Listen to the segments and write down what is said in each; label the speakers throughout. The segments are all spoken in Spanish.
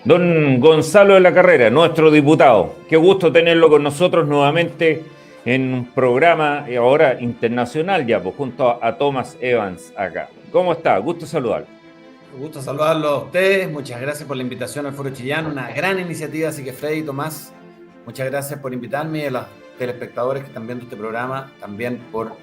Speaker 1: Don Gonzalo de la Carrera, nuestro diputado. Qué gusto tenerlo con nosotros nuevamente en un programa ahora internacional ya, pues junto a Thomas Evans acá. ¿Cómo está? Gusto saludarlo.
Speaker 2: Un gusto saludarlo a ustedes. Muchas gracias por la invitación al Foro Chillán. Una gran iniciativa, así que Freddy y Tomás, muchas gracias por invitarme y a los telespectadores que están viendo este programa, también por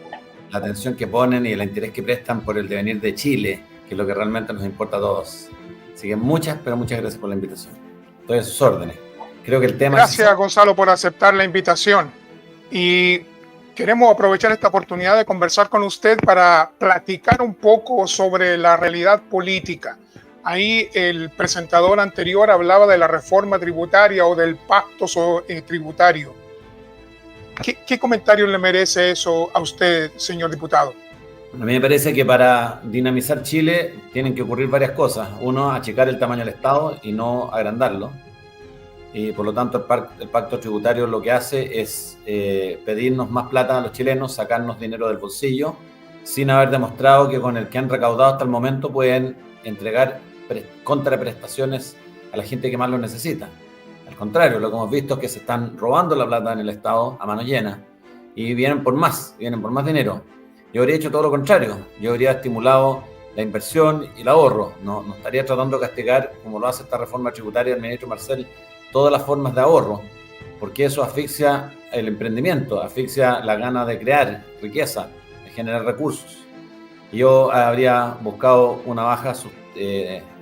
Speaker 2: la atención que ponen y el interés que prestan por el devenir de Chile, que es lo que realmente nos importa a todos. Así que pero muchas gracias por la invitación. Estoy a sus órdenes. Creo que el tema es...
Speaker 3: Gracias, Gonzalo, por aceptar la invitación. Y queremos aprovechar esta oportunidad de conversar con usted para platicar un poco sobre la realidad política. Ahí el presentador anterior hablaba de la reforma tributaria o del pacto tributario. ¿Qué comentario le merece eso a usted, señor diputado?
Speaker 2: A mí me parece que para dinamizar Chile tienen que ocurrir varias cosas. Uno, achicar el tamaño del Estado y no agrandarlo. Y por lo tanto el pacto tributario lo que hace es pedirnos más plata a los chilenos, sacarnos dinero del bolsillo, sin haber demostrado que con el que han recaudado hasta el momento pueden entregar contraprestaciones a la gente que más lo necesita. Al contrario, lo que hemos visto es que se están robando la plata en el Estado a mano llena y vienen por más dinero. Yo habría hecho todo lo contrario. Yo habría estimulado la inversión y el ahorro. No estaría tratando de castigar, como lo hace esta reforma tributaria del ministro Marcel, todas las formas de ahorro, porque eso asfixia el emprendimiento, asfixia la gana de crear riqueza, de generar recursos. Yo habría buscado una baja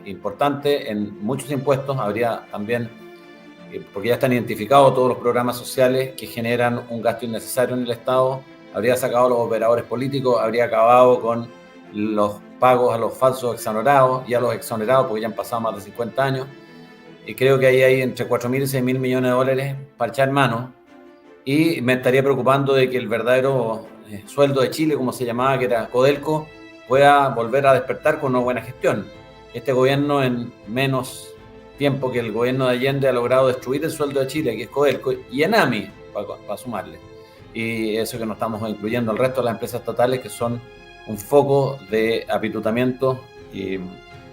Speaker 2: importante en muchos impuestos, habría también, porque ya están identificados todos los programas sociales que generan un gasto innecesario en el Estado, habría sacado a los operadores políticos, habría acabado con los pagos a los falsos exonerados y a los exonerados, porque ya han pasado más de 50 años, y creo que ahí hay entre 4.000 y 6.000 millones de dólares para echar mano, y me estaría preocupando de que el verdadero sueldo de Chile, como se llamaba, que era Codelco, pueda volver a despertar con una buena gestión. Este gobierno en menos tiempo que el gobierno de Allende ha logrado destruir el sueldo de Chile, que es Codelco, y Enami, para sumarle. Y eso que no estamos incluyendo el resto de las empresas estatales, que son un foco de apitutamiento y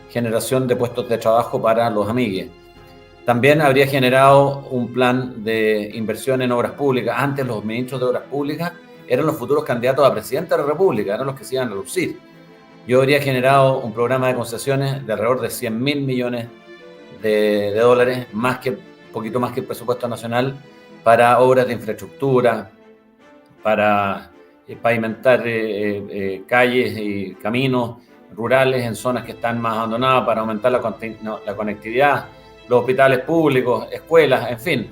Speaker 2: generación de puestos de trabajo para los amigues. También habría generado un plan de inversión en obras públicas. Antes los ministros de obras públicas eran los futuros candidatos a presidente de la República, eran los que se iban a lucir. Yo habría generado un programa de concesiones de alrededor de 100.000 millones de dólares, poquito más que el presupuesto nacional, para obras de infraestructura, para pavimentar calles y caminos rurales en zonas que están más abandonadas, para aumentar la conectividad, los hospitales públicos, escuelas, en fin.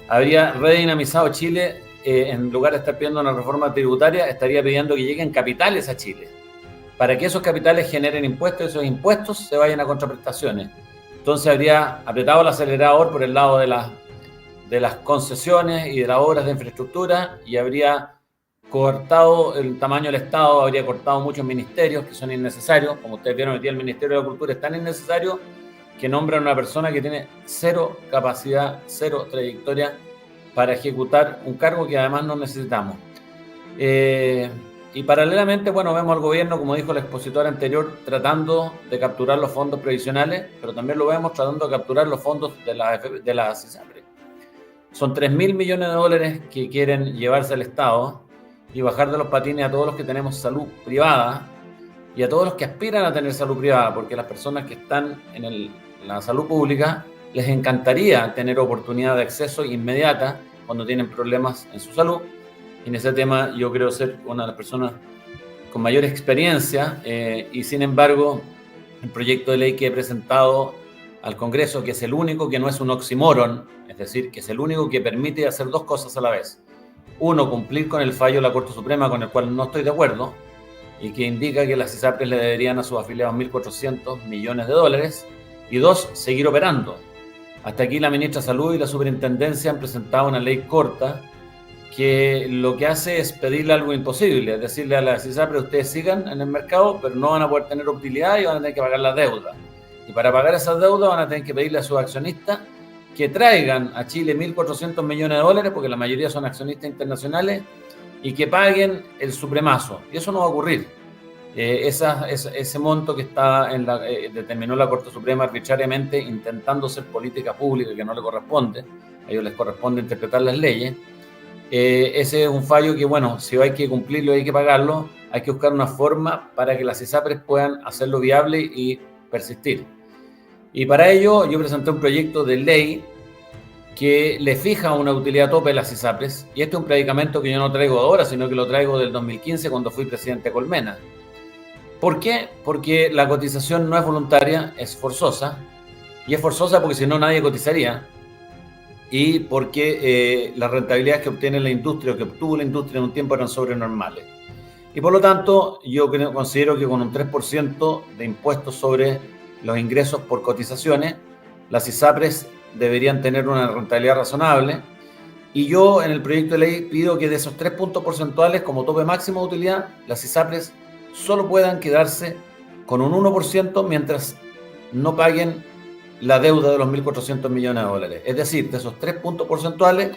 Speaker 2: Habría redinamizado Chile. En lugar de estar pidiendo una reforma tributaria, estaría pidiendo que lleguen capitales a Chile, para que esos capitales generen impuestos y esos impuestos se vayan a contraprestaciones. Entonces habría apretado el acelerador por el lado de las concesiones y de las obras de infraestructura y habría cortado el tamaño del Estado, habría cortado muchos ministerios que son innecesarios. Como ustedes vieron, hoy día el Ministerio de la Cultura es tan innecesario que nombran a una persona que tiene cero capacidad, cero trayectoria para ejecutar un cargo que además no necesitamos. Y paralelamente, bueno, vemos al gobierno, como dijo el expositor anterior, tratando de capturar los fondos previsionales, pero también lo vemos tratando de capturar los fondos de la CISAPRE. Son 3.000 millones de dólares que quieren llevarse al Estado y bajar de los patines a todos los que tenemos salud privada y a todos los que aspiran a tener salud privada, porque las personas que están en la salud pública les encantaría tener oportunidad de acceso inmediata cuando tienen problemas en su salud. Y en ese tema yo creo ser una de las personas con mayor experiencia y sin embargo el proyecto de ley que he presentado al Congreso, que es el único que no es un oxímoron, es decir, que es el único que permite hacer dos cosas a la vez. Uno, cumplir con el fallo de la Corte Suprema, con el cual no estoy de acuerdo, y que indica que las ISAPRES le deberían a sus afiliados 1.400 millones de dólares. Y dos, seguir operando. Hasta aquí la ministra de Salud y la superintendencia han presentado una ley corta que lo que hace es pedirle algo imposible, es decirle a las ISAPRES: ustedes sigan en el mercado, pero no van a poder tener utilidad y van a tener que pagar las deudas. Y para pagar esas deudas van a tener que pedirle a sus accionistas que traigan a Chile 1.400 millones de dólares, porque la mayoría son accionistas internacionales, y que paguen el supremazo. Y eso no va a ocurrir. ese monto que está determinó la Corte Suprema arbitrariamente, intentando hacer política pública que no le corresponde. A ellos les corresponde interpretar las leyes. Ese es un fallo que, bueno, si hay que cumplirlo, hay que pagarlo, hay que buscar una forma para que las ISAPRES puedan hacerlo viable y persistir. Y para ello yo presenté un proyecto de ley que le fija una utilidad tope a las ISAPRES, y este es un predicamento que yo no traigo ahora, sino que lo traigo del 2015 cuando fui presidente de Colmena. ¿Por qué? Porque la cotización no es voluntaria, es forzosa, y es forzosa porque si no nadie cotizaría, y porque las rentabilidades que obtiene la industria o que obtuvo la industria en un tiempo eran sobrenormales. Y por lo tanto, yo considero que con un 3% de impuestos sobre los ingresos por cotizaciones, las ISAPRES deberían tener una rentabilidad razonable. Y yo en el proyecto de ley pido que de esos 3 puntos porcentuales como tope máximo de utilidad, las ISAPRES solo puedan quedarse con un 1% mientras no paguen la deuda de los 1.400 millones de dólares. Es decir, de esos 3 puntos porcentuales,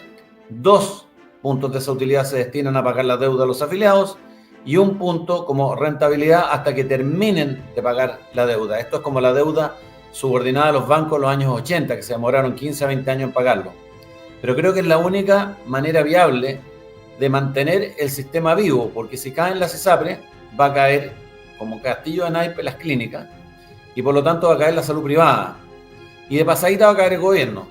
Speaker 2: 2 puntos de esa utilidad se destinan a pagar la deuda de los afiliados y 1 punto como rentabilidad hasta que terminen de pagar la deuda. Esto es como la deuda subordinada a los bancos en los años 80, que se demoraron 15 a 20 años en pagarlo. Pero creo que es la única manera viable de mantener el sistema vivo, porque si caen las ISAPRES, va a caer como castillo de naipes las clínicas y por lo tanto va a caer la salud privada. Y de pasadita va a caer el gobierno,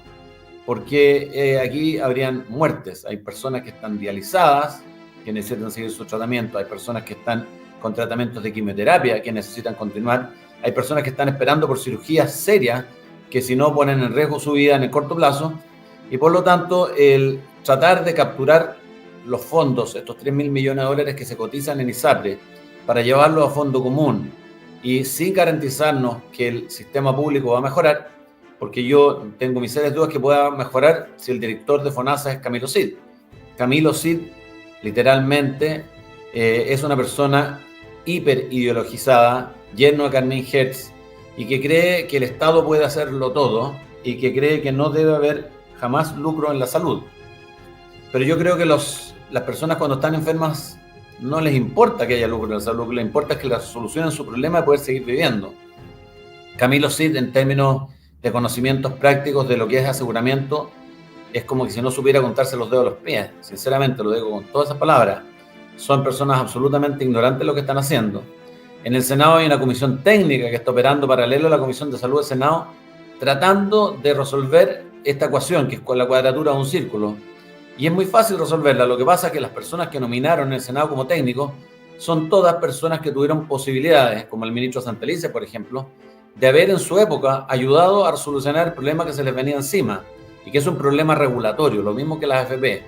Speaker 2: porque aquí habrían muertes. Hay personas que están dializadas, que necesitan seguir su tratamiento. Hay personas que están con tratamientos de quimioterapia, que necesitan continuar. Hay personas que están esperando por cirugías serias, que si no ponen en riesgo su vida en el corto plazo. Y por lo tanto, el tratar de capturar los fondos, estos 3.000 millones de dólares que se cotizan en ISAPRES, para llevarlos a fondo común y sin garantizarnos que el sistema público va a mejorar, porque yo tengo mis serias dudas que pueda mejorar si el director de FONASA es Camilo Cid. Camilo Cid, literalmente, es una persona hiper ideologizada, lleno de Carmen Hertz, y que cree que el Estado puede hacerlo todo y que cree que no debe haber jamás lucro en la salud. Pero yo creo que las personas cuando están enfermas no les importa que haya lucro en la salud, lo que les importa es que les solucionen su problema de poder seguir viviendo. Camilo Cid, en términos de conocimientos prácticos de lo que es aseguramiento, es como que si no supiera contarse los dedos de los pies. Sinceramente, lo digo con todas esas palabras. Son personas absolutamente ignorantes de lo que están haciendo. En el Senado hay una comisión técnica que está operando paralelo a la Comisión de Salud del Senado, tratando de resolver esta ecuación, que es con la cuadratura de un círculo. Y es muy fácil resolverla. Lo que pasa es que las personas que nominaron en el Senado como técnicos son todas personas que tuvieron posibilidades, como el ministro Santelice, por ejemplo, de haber en su época ayudado a solucionar el problema que se les venía encima, y que es un problema regulatorio, lo mismo que las AFP.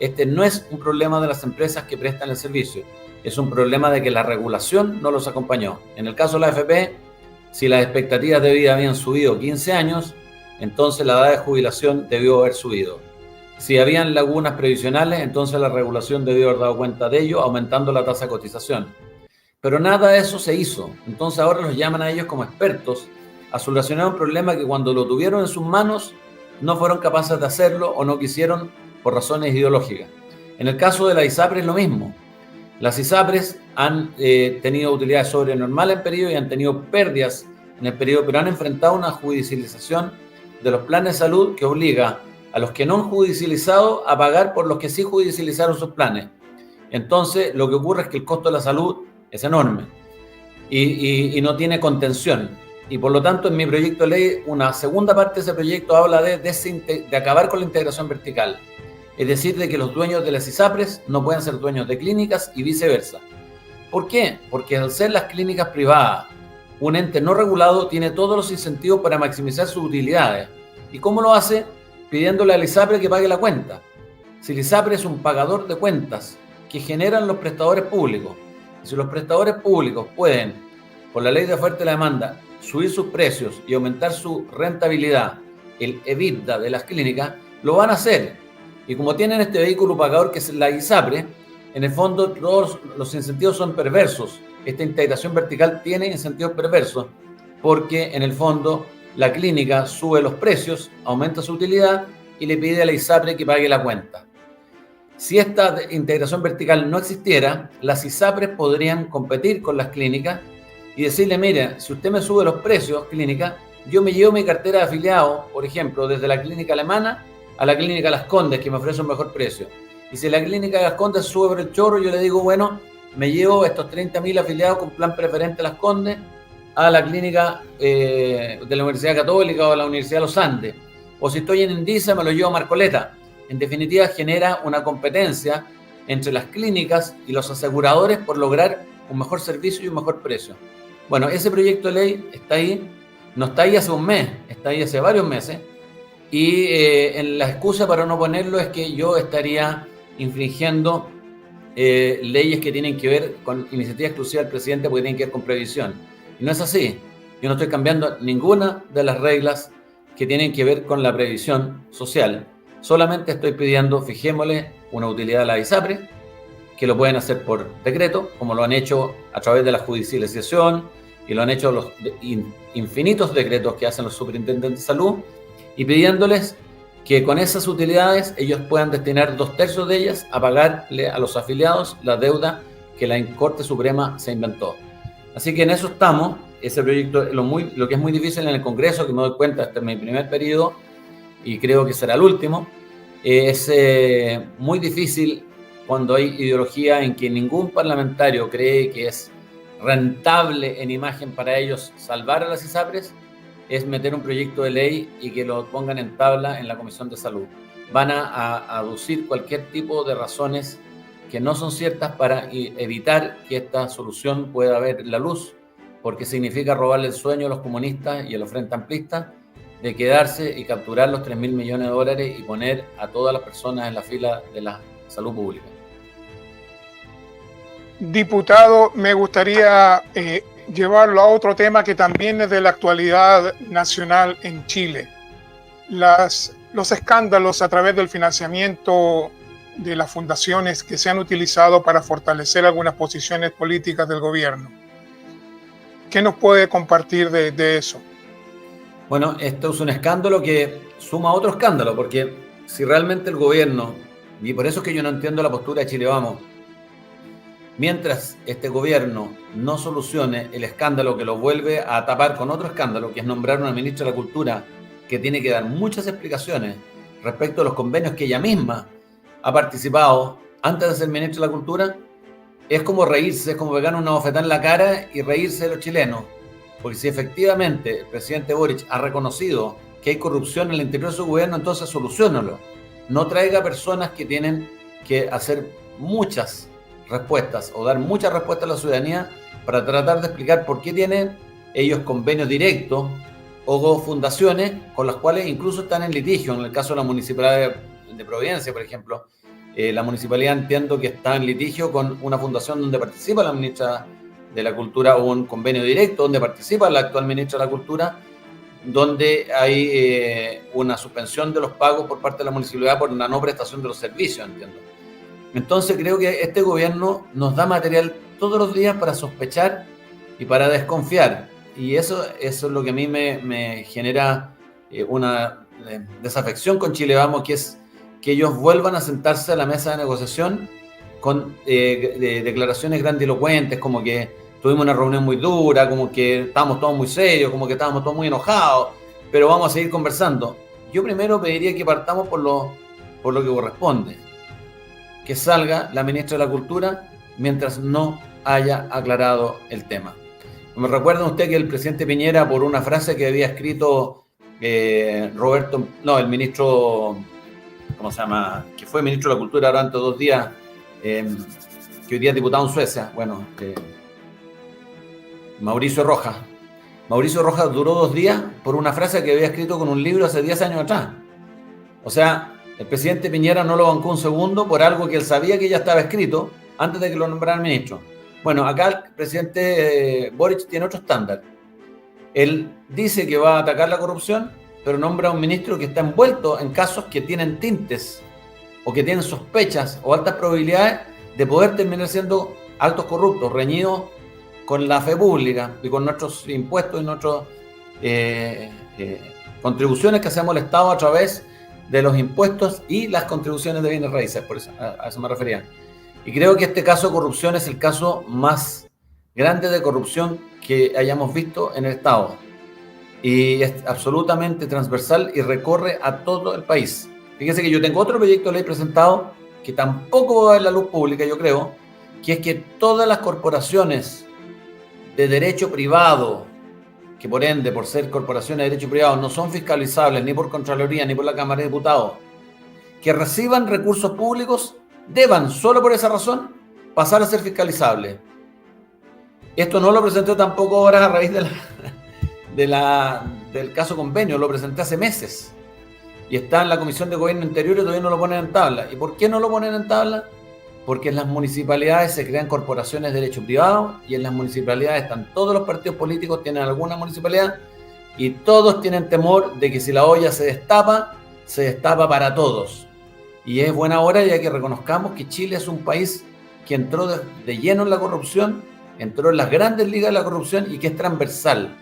Speaker 2: Este no es un problema de las empresas que prestan el servicio, es un problema de que la regulación no los acompañó. En el caso de la AFP, si las expectativas de vida habían subido 15 años, entonces la edad de jubilación debió haber subido. Si habían lagunas previsionales, entonces la regulación debió haber dado cuenta de ello, aumentando la tasa de cotización. Pero nada de eso se hizo. Entonces ahora los llaman a ellos como expertos a solucionar un problema que cuando lo tuvieron en sus manos no fueron capaces de hacerlo o no quisieron por razones ideológicas. En el caso de la ISAPRES es lo mismo. Las ISAPRES han tenido utilidades sobrenormales en periodo y han tenido pérdidas en el periodo, pero han enfrentado una judicialización de los planes de salud que obliga a los que no han judicializado a pagar por los que sí judicializaron sus planes. Entonces, lo que ocurre es que el costo de la salud es enorme y no tiene contención. Y por lo tanto, en mi proyecto de ley, una segunda parte de ese proyecto habla de acabar con la integración vertical. Es decir, de que los dueños de las ISAPRES no pueden ser dueños de clínicas y viceversa. ¿Por qué? Porque al ser las clínicas privadas un ente no regulado, tiene todos los incentivos para maximizar sus utilidades. ¿Y cómo lo hace? Pidiéndole al ISAPRE que pague la cuenta. Si el ISAPRE es un pagador de cuentas que generan los prestadores públicos, si los prestadores públicos pueden, por la ley de oferta y la demanda, subir sus precios y aumentar su rentabilidad, el EBITDA de las clínicas, lo van a hacer. Y como tienen este vehículo pagador que es la ISAPRE, en el fondo todos los incentivos son perversos. Esta integración vertical tiene incentivos perversos porque en el fondo la clínica sube los precios, aumenta su utilidad y le pide a la ISAPRE que pague la cuenta. Si esta integración vertical no existiera, las ISAPRES podrían competir con las clínicas y decirle, mire, si usted me sube los precios, clínica, yo me llevo mi cartera de afiliado, por ejemplo, desde la clínica alemana a la clínica Las Condes, que me ofrece un mejor precio. Y si la clínica Las Condes sube por el chorro, yo le digo, bueno, me llevo estos 30.000 afiliados con plan preferente Las Condes a la clínica de la Universidad Católica o a la Universidad de los Andes. O si estoy en Indisa, me lo llevo a Marcoleta. En definitiva, genera una competencia entre las clínicas y los aseguradores por lograr un mejor servicio y un mejor precio. Bueno, ese proyecto de ley está ahí, no está ahí hace un mes, está ahí hace varios meses, y la excusa para no ponerlo es que yo estaría infringiendo leyes que tienen que ver con iniciativa exclusiva del presidente porque tienen que ver con previsión. Y no es así. Yo no estoy cambiando ninguna de las reglas que tienen que ver con la previsión social. Solamente estoy pidiendo, fijémosle, una utilidad a la ISAPRE, que lo pueden hacer por decreto, como lo han hecho a través de la judicialización y lo han hecho los infinitos decretos que hacen los superintendentes de salud, y pidiéndoles que con esas utilidades ellos puedan destinar 2/3 de ellas a pagarle a los afiliados la deuda que la Corte Suprema se inventó. Así que en eso estamos. Ese proyecto, lo que es muy difícil en el Congreso, que me doy cuenta, este es mi primer periodo y creo que será el último, es muy difícil cuando hay ideología en que ningún parlamentario cree que es rentable en imagen para ellos salvar a las ISAPRES, es meter un proyecto de ley y que lo pongan en tabla en la Comisión de Salud. Van a aducir cualquier tipo de razones que no son ciertas para evitar que esta solución pueda ver la luz, porque significa robarle el sueño a los comunistas y a los frentes amplistas de quedarse y capturar los 3.000 millones de dólares y poner a todas las personas en la fila de la salud pública.
Speaker 3: Diputado, me gustaría llevarlo a otro tema que también es de la actualidad nacional en Chile. Los escándalos a través del financiamiento de las fundaciones que se han utilizado para fortalecer algunas posiciones políticas del gobierno. ¿Qué nos puede compartir de eso?
Speaker 2: Bueno, esto es un escándalo que suma a otro escándalo, porque si realmente el gobierno, y por eso es que yo no entiendo la postura de Chile Vamos, mientras este gobierno no solucione el escándalo que lo vuelve a tapar con otro escándalo, que es nombrar una ministra de la Cultura que tiene que dar muchas explicaciones respecto a los convenios que ella misma ha participado antes de ser ministra de la Cultura, es como reírse, es como pegar una bofetada en la cara y reírse de los chilenos. Porque si efectivamente el presidente Boric ha reconocido que hay corrupción en el interior de su gobierno, entonces soluciónalo. No traiga personas que tienen que hacer muchas respuestas o dar muchas respuestas a la ciudadanía para tratar de explicar por qué tienen ellos convenios directos o fundaciones con las cuales incluso están en litigio. En el caso de la Municipalidad de Providencia, por ejemplo, la municipalidad entiendo que está en litigio con una fundación donde participa la ministra de la Cultura o un convenio directo donde participa la actual ministra de la Cultura, donde hay una suspensión de los pagos por parte de la municipalidad por una no prestación de los servicios, entiendo. Entonces creo que este gobierno nos da material todos los días para sospechar y para desconfiar, y eso es lo que a mí me genera una desafección con Chile Vamos, que es que ellos vuelvan a sentarse a la mesa de negociación con declaraciones grandilocuentes, como que tuvimos una reunión muy dura, como que estábamos todos muy serios, como que estábamos todos muy enojados, pero vamos a seguir conversando. Yo primero pediría que partamos por lo que corresponde, que salga la ministra de la Cultura mientras no haya aclarado el tema. ¿Me recuerda usted que el presidente Piñera, por una frase que había escrito el ministro, ¿cómo se llama?, que fue ministro de la Cultura durante 2 días, que hoy día es diputado en Suecia, Mauricio Rojas. Mauricio Rojas duró 2 días por una frase que había escrito con un libro hace 10 años atrás. O sea, el presidente Piñera no lo bancó un segundo por algo que él sabía que ya estaba escrito antes de que lo nombraran ministro. Bueno, acá el presidente Boric tiene otro estándar. Él dice que va a atacar la corrupción, pero nombra a un ministro que está envuelto en casos que tienen tintes o que tienen sospechas o altas probabilidades de poder terminar siendo altos corruptos, reñidos con la fe pública y con nuestros impuestos y nuestras contribuciones que hacemos al Estado a través de los impuestos y las contribuciones de bienes raíces, por eso, a eso me refería. Y creo que este caso de corrupción es el caso más grande de corrupción que hayamos visto en el Estado. Y es absolutamente transversal y recorre a todo el país. Fíjense que yo tengo otro proyecto de ley presentado que tampoco va a ver la luz pública, yo creo, que es que todas las corporaciones de derecho privado, que por ende, por ser corporaciones de derecho privado, no son fiscalizables ni por Contraloría ni por la Cámara de Diputados, que reciban recursos públicos, deban, solo por esa razón, pasar a ser fiscalizables. Esto no lo presenté tampoco ahora a raíz del caso convenio, lo presenté hace meses. Y está en la Comisión de Gobierno Interior y todavía no lo ponen en tabla. ¿Y por qué no lo ponen en tabla? Porque en las municipalidades se crean corporaciones de derecho privado y en las municipalidades están todos los partidos políticos, tienen alguna municipalidad y todos tienen temor de que si la olla se destapa para todos. Y es buena hora ya que reconozcamos que Chile es un país que entró de lleno en la corrupción, entró en las grandes ligas de la corrupción y que es transversal.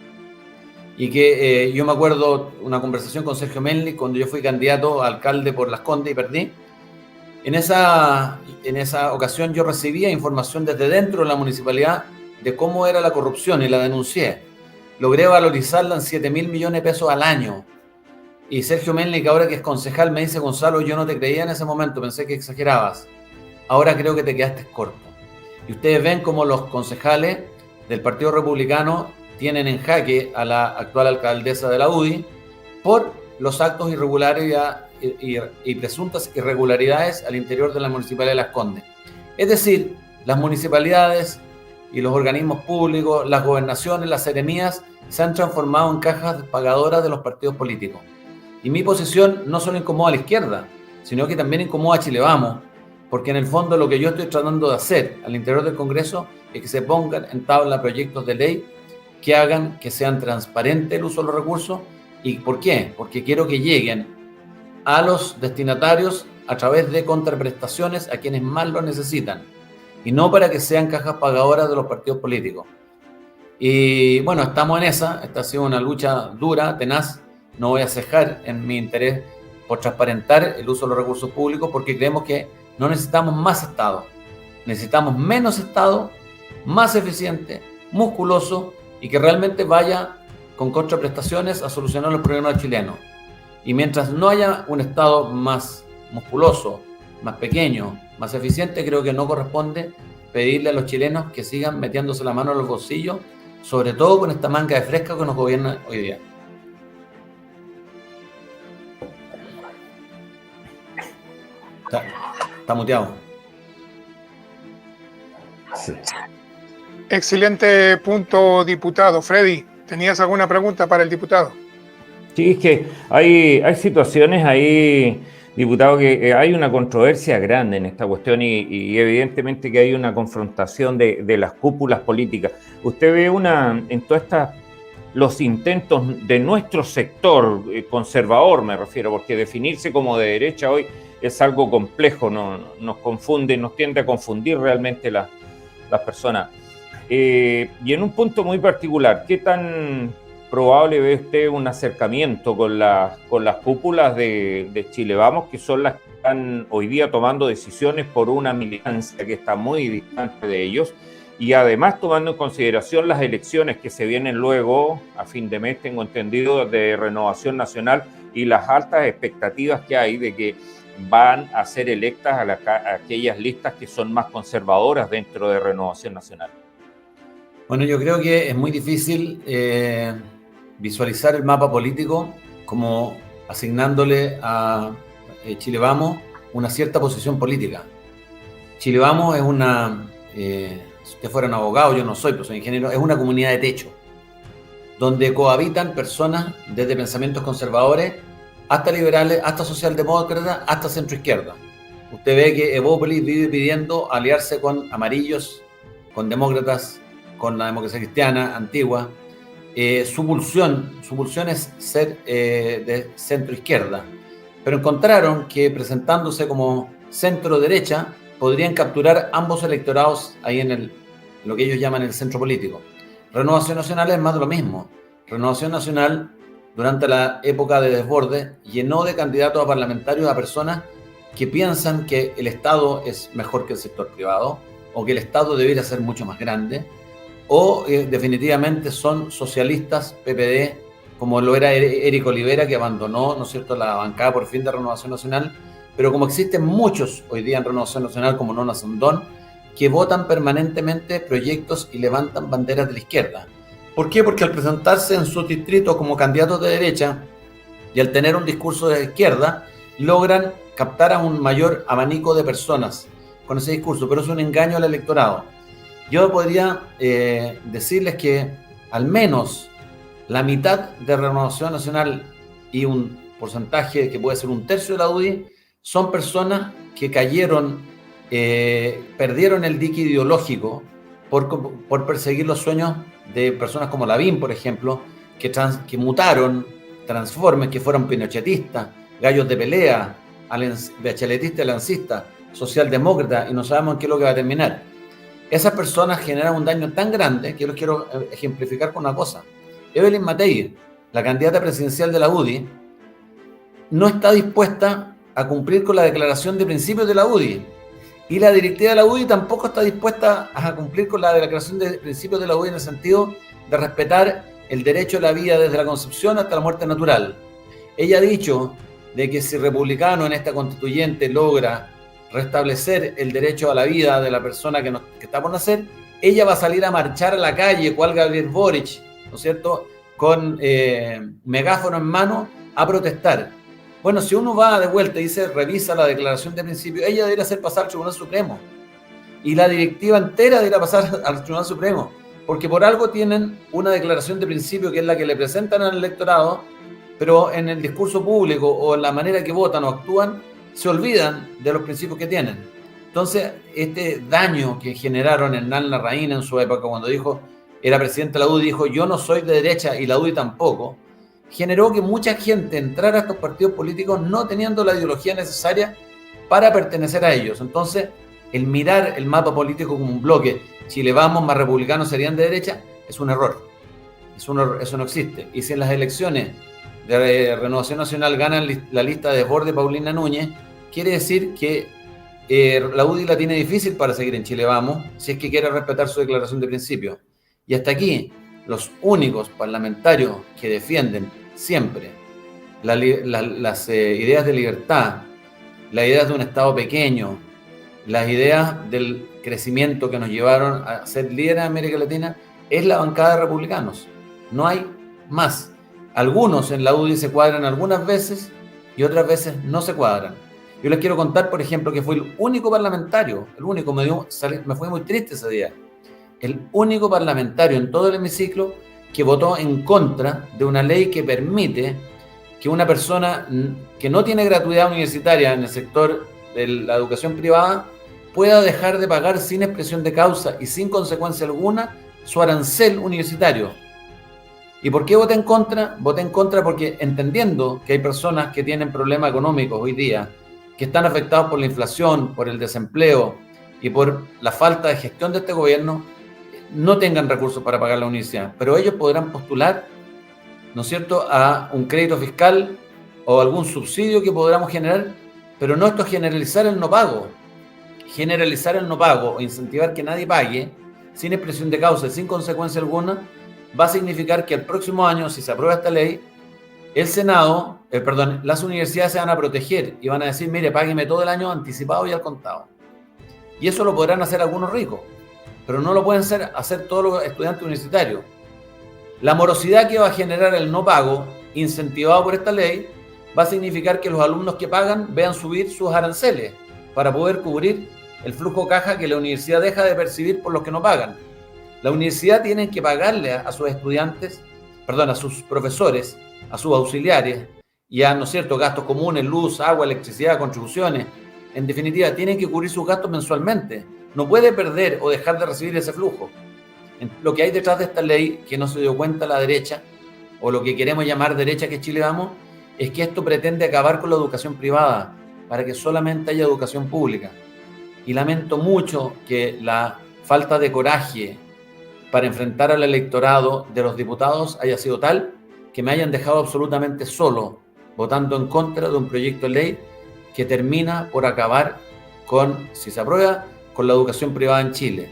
Speaker 2: Y que yo me acuerdo una conversación con Sergio Menli cuando yo fui candidato a alcalde por Las Condes y perdí. En esa ocasión yo recibía información desde dentro de la municipalidad de cómo era la corrupción y la denuncié. Logré valorizarla en 7.000 millones de pesos al año. Y Sergio Menli, que ahora que es concejal, me dice: Gonzalo, yo no te creía en ese momento, pensé que exagerabas. Ahora creo que te quedaste corto. Y ustedes ven cómo los concejales del Partido Republicano tienen en jaque a la actual alcaldesa de la UDI por los actos irregulares y presuntas irregularidades al interior de la Municipalidad de Las Condes. Es decir, las municipalidades y los organismos públicos, las gobernaciones, las seremías, se han transformado en cajas pagadoras de los partidos políticos. Y mi posición no solo incomoda a la izquierda, sino que también incomoda a Chile Vamos, porque en el fondo lo que yo estoy tratando de hacer al interior del Congreso es que se pongan en tabla proyectos de ley que hagan que sean transparentes el uso de los recursos. ¿Y por qué? Porque quiero que lleguen a los destinatarios a través de contraprestaciones a quienes más lo necesitan y no para que sean cajas pagadoras de los partidos políticos. Y bueno, estamos en esa. Esta ha sido una lucha dura, tenaz. No voy a cejar en mi interés por transparentar el uso de los recursos públicos, porque creemos que no necesitamos más Estado, necesitamos menos Estado, más eficiente, musculoso y que realmente vaya con contraprestaciones a solucionar los problemas chilenos. Y mientras no haya un Estado más musculoso, más pequeño, más eficiente, creo que no corresponde pedirle a los chilenos que sigan metiéndose la mano en los bolsillos, sobre todo con esta manga de fresca que nos gobierna hoy día. Está muteado.
Speaker 1: Sí.
Speaker 3: Excelente punto, diputado. Freddy, ¿tenías alguna pregunta para el diputado?
Speaker 1: Sí, es que hay situaciones ahí, diputado, que hay una controversia grande en esta cuestión y evidentemente que hay una confrontación de las cúpulas políticas. Usted ve en todas estas, los intentos de nuestro sector conservador, me refiero, porque definirse como de derecha hoy es algo complejo, nos confunde, nos tiende a confundir realmente las personas. Y en un punto muy particular, ¿qué tan probable ve usted un acercamiento con las cúpulas de Chile Vamos, que son las que están hoy día tomando decisiones por una militancia que está muy distante de ellos, y además tomando en consideración las elecciones que se vienen luego, a fin de mes, tengo entendido, de Renovación Nacional, y las altas expectativas que hay de que van a ser electas a aquellas listas que son más conservadoras dentro de Renovación Nacional?
Speaker 2: Bueno, yo creo que es muy difícil visualizar el mapa político como asignándole a Chile Vamos una cierta posición política. Chile Vamos es si usted fuera un abogado, yo no soy, pero soy ingeniero, es una comunidad de techo, donde cohabitan personas desde pensamientos conservadores hasta liberales, hasta socialdemócratas, hasta centroizquierda. Usted ve que Evópolis vive pidiendo aliarse con amarillos, con demócratas, con la democracia cristiana antigua. Su pulsión es ser de centro-izquierda, pero encontraron que presentándose como centro-derecha podrían capturar ambos electorados ahí en lo que ellos llaman el centro político. Renovación Nacional es más de lo mismo. Renovación Nacional durante la época de desborde, llenó de candidatos a parlamentarios a personas que piensan que el Estado es mejor que el sector privado, o que el Estado debería ser mucho más grande, o definitivamente son socialistas PPD, como lo era Eric Olivera, que abandonó, ¿no es cierto?, la bancada por fin de Renovación Nacional, pero como existen muchos hoy día en Renovación Nacional, como Nona Sandón, que votan permanentemente proyectos y levantan banderas de la izquierda. ¿Por qué? Porque al presentarse en sus distritos como candidatos de derecha y al tener un discurso de izquierda, logran captar a un mayor abanico de personas con ese discurso, pero es un engaño al electorado. Yo podría decirles que al menos la mitad de Renovación Nacional y un porcentaje que puede ser un tercio de la UDI son personas que cayeron, perdieron el dique ideológico por perseguir los sueños de personas como Lavín, por ejemplo, que mutaron, transformes, que fueron pinochetistas, gallos de pelea, bacheletistas, lancistas, socialdemócratas, y no sabemos en qué es lo que va a terminar. Esas personas generan un daño tan grande que yo los quiero ejemplificar con una cosa. Evelyn Matei, la candidata presidencial de la UDI, no está dispuesta a cumplir con la declaración de principios de la UDI. Y la directiva de la UDI tampoco está dispuesta a cumplir con la declaración de principios de la UDI en el sentido de respetar el derecho a la vida desde la concepción hasta la muerte natural. Ella ha dicho de que si republicano en esta constituyente logra restablecer el derecho a la vida de la persona que está por nacer, ella va a salir a marchar a la calle, cual Gabriel Boric, ¿no es cierto?, con megáfono en mano, a protestar. Bueno, si uno va de vuelta y se revisa la declaración de principio, ella debería hacer pasar al Tribunal Supremo. Y la directiva entera debería pasar al Tribunal Supremo, porque por algo tienen una declaración de principio que es la que le presentan al electorado, pero en el discurso público o en la manera que votan o actúan, se olvidan de los principios que tienen. Entonces, este daño que generaron Hernán Larraín en su época, cuando era presidente de la UDI, dijo, yo no soy de derecha y la UDI tampoco, generó que mucha gente entrara a estos partidos políticos no teniendo la ideología necesaria para pertenecer a ellos. Entonces, el mirar el mapa político como un bloque, Chile Vamos más republicanos serían de derecha, es un error. Eso no existe. Y si en las elecciones de Renovación Nacional ganan la lista de desborde Paulina Núñez, quiere decir que la UDI la tiene difícil para seguir en Chile Vamos, si es que quiere respetar su declaración de principio. Y hasta aquí, los únicos parlamentarios que defienden siempre las ideas de libertad, las ideas de un Estado pequeño, las ideas del crecimiento que nos llevaron a ser líderes en América Latina, es la bancada de republicanos. No hay más. Algunos en la UDI se cuadran algunas veces y otras veces no se cuadran. Yo les quiero contar, por ejemplo, que fue el único parlamentario, me fue muy triste ese día, el único parlamentario en todo el hemiciclo que votó en contra de una ley que permite que una persona que no tiene gratuidad universitaria en el sector de la educación privada pueda dejar de pagar sin expresión de causa y sin consecuencia alguna su arancel universitario. ¿Y por qué voté en contra? Voté en contra porque, entendiendo que hay personas que tienen problemas económicos hoy día, que están afectados por la inflación, por el desempleo y por la falta de gestión de este gobierno, no tengan recursos para pagar la universidad, pero ellos podrán postular, ¿no es cierto?, a un crédito fiscal o algún subsidio que podamos generar, pero no esto es generalizar el no pago. Generalizar el no pago o incentivar que nadie pague sin expresión de causa y sin consecuencia alguna va a significar que el próximo año, si se aprueba esta ley, las universidades se van a proteger y van a decir, mire, págueme todo el año anticipado y al contado. Y eso lo podrán hacer algunos ricos, pero no lo pueden hacer todos los estudiantes universitarios. La morosidad que va a generar el no pago, incentivado por esta ley, va a significar que los alumnos que pagan vean subir sus aranceles para poder cubrir el flujo caja que la universidad deja de percibir por los que no pagan. La universidad tiene que pagarle a sus estudiantes, a sus profesores, a sus auxiliares y a, ¿no es cierto?, gastos comunes, luz, agua, electricidad, contribuciones. En definitiva, tienen que cubrir sus gastos mensualmente. No puede perder o dejar de recibir ese flujo. Lo que hay detrás de esta ley, que no se dio cuenta la derecha, o lo que queremos llamar derecha, que es Chile Vamos, es que esto pretende acabar con la educación privada para que solamente haya educación pública. Y lamento mucho que la falta de coraje para enfrentar al electorado de los diputados haya sido tal que me hayan dejado absolutamente solo, votando en contra de un proyecto de ley que termina por acabar con, si se aprueba, con la educación privada en Chile.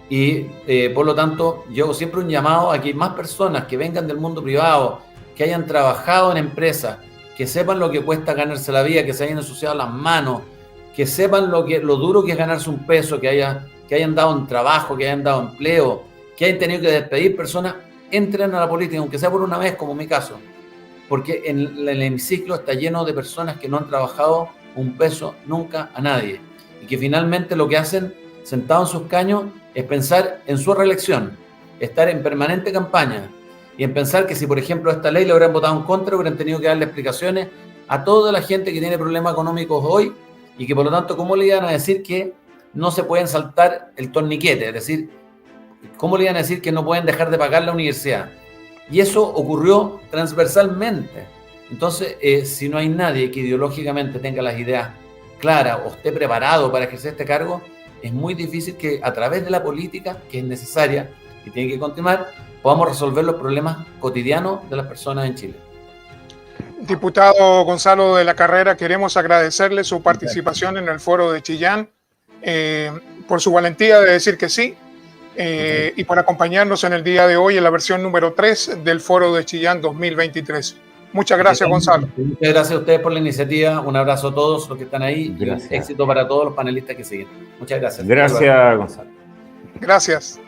Speaker 2: Y por lo tanto, yo hago siempre un llamado a que más personas que vengan del mundo privado, que hayan trabajado en empresas, que sepan lo que cuesta ganarse la vida, que se hayan ensuciado las manos, que sepan lo duro que es ganarse un peso, que hayan dado un trabajo, que hayan dado empleo, que hayan tenido que despedir personas, entren a la política, aunque sea por una vez, como en mi caso. Porque en el hemiciclo está lleno de personas que no han trabajado un peso nunca a nadie. Y que finalmente lo que hacen, sentados en sus caños, es pensar en su reelección, estar en permanente campaña y en pensar que si, por ejemplo, esta ley le hubieran votado en contra, hubieran tenido que darle explicaciones a toda la gente que tiene problemas económicos hoy y que, por lo tanto, ¿cómo le iban a decir que no se pueden saltar el torniquete? Es decir, ¿cómo le iban a decir que no pueden dejar de pagar la universidad? Y eso ocurrió transversalmente. Entonces, si no hay nadie que ideológicamente tenga las ideas claras o esté preparado para ejercer este cargo, es muy difícil que a través de la política, que es necesaria y tiene que continuar, podamos resolver los problemas cotidianos de las personas en Chile.
Speaker 3: Diputado Gonzalo de la Carrera, queremos agradecerle su participación en el foro de Chillán, por su valentía de decir que sí, y por acompañarnos en el día de hoy en la versión número 3 del foro de Chillán 2023. Muchas gracias, Gonzalo.
Speaker 2: Muchas gracias a ustedes por la iniciativa. Un abrazo a todos los que están ahí.
Speaker 1: Gracias.
Speaker 2: Y éxito para todos los panelistas que siguen. Muchas gracias.
Speaker 1: Gracias, Gonzalo.
Speaker 3: Gracias.